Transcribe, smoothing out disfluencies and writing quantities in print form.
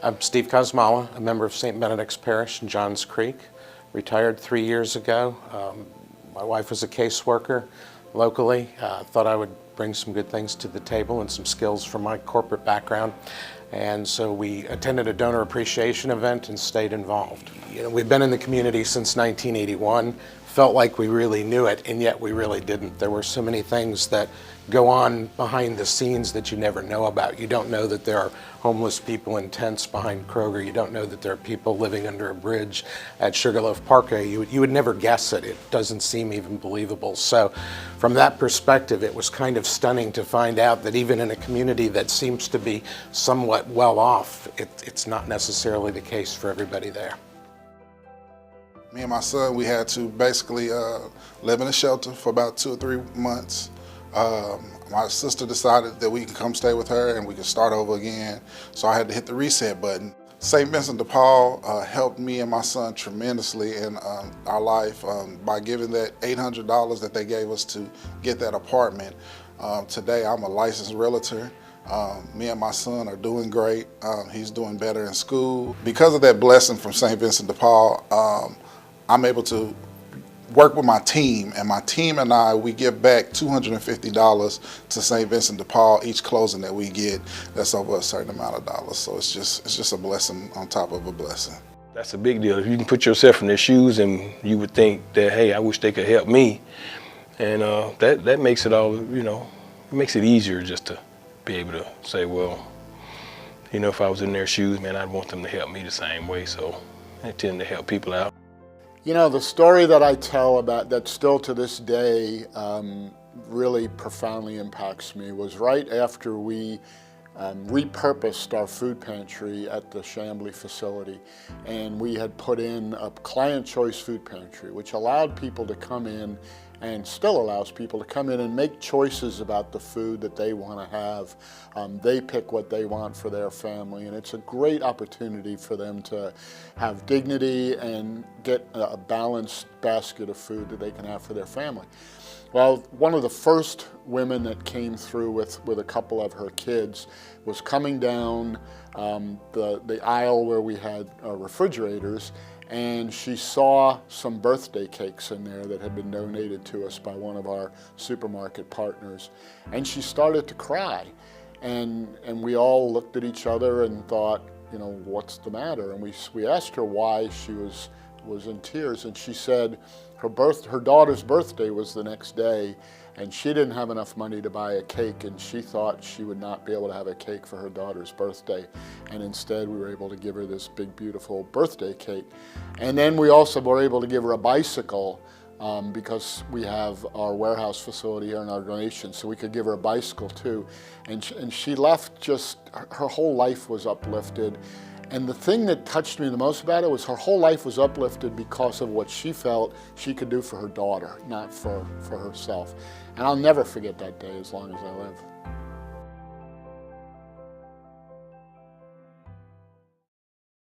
I'm Steve Kosmala, a member of St. Benedict's Parish in Johns Creek. Retired 3 years ago. My wife was a caseworker locally. Thought I would bring some good things to the table and some skills from my corporate background. And so we attended a donor appreciation event and stayed involved. You know, we've been in the community since 1981. Felt like we really knew it, and yet we really didn't. There were so many things that go on behind the scenes that you never know about. You don't know that there are homeless people in tents behind Kroger. You don't know that there are people living under a bridge at Sugarloaf Parkway. You would never guess it. It doesn't seem even believable. So from that perspective, it was kind of stunning to find out that even in a community that seems to be somewhat well off, it's not necessarily the case for everybody there. Me and my son, we had to basically live in a shelter for about 2 or 3 months. My sister decided that we could come stay with her and we could start over again, so I had to hit the reset button. St. Vincent de Paul helped me and my son tremendously in our life by giving that $800 that they gave us to get that apartment. Today I'm a licensed realtor. Me and my son are doing great. He's doing better in school. Because of that blessing from St. Vincent de Paul, I'm able to work with my team, and my team and I, we give back $250 to St. Vincent de Paul each closing that we get. That's over a certain amount of dollars. So it's just a blessing on top of a blessing. That's a big deal. If you can put yourself in their shoes, and you would think that, hey, I wish they could help me, and that makes it all, you know, it makes it easier just to be able to say, well, you know, if I was in their shoes, man, I'd want them to help me the same way. So I tend to help people out. You know, the story that I tell about that still to this day really profoundly impacts me was right after we repurposed our food pantry at the Chambly facility, and we had put in a client choice food pantry, which allowed people to come in, and still allows people to come in and make choices about the food that they want to have. They pick what they want for their family, and it's a great opportunity for them to have dignity and get a balanced basket of food that they can have for their family. Well, one of the first women that came through with a couple of her kids was coming down the aisle where we had refrigerators, and she saw some birthday cakes in there that had been donated to us by one of our supermarket partners, and she started to cry. And we all looked at each other and thought, you know, what's the matter? And we asked her why she was in tears, and she said her daughter's birthday was the next day, and she didn't have enough money to buy a cake, and she thought she would not be able to have a cake for her daughter's birthday. And instead we were able to give her this big, beautiful birthday cake. And then we also were able to give her a bicycle because we have our warehouse facility here in our donation, so we could give her a bicycle too. And she left just, her whole life was uplifted. And the thing that touched me the most about it was her whole life was uplifted because of what she felt she could do for her daughter, not for herself. And I'll never forget that day as long as I live.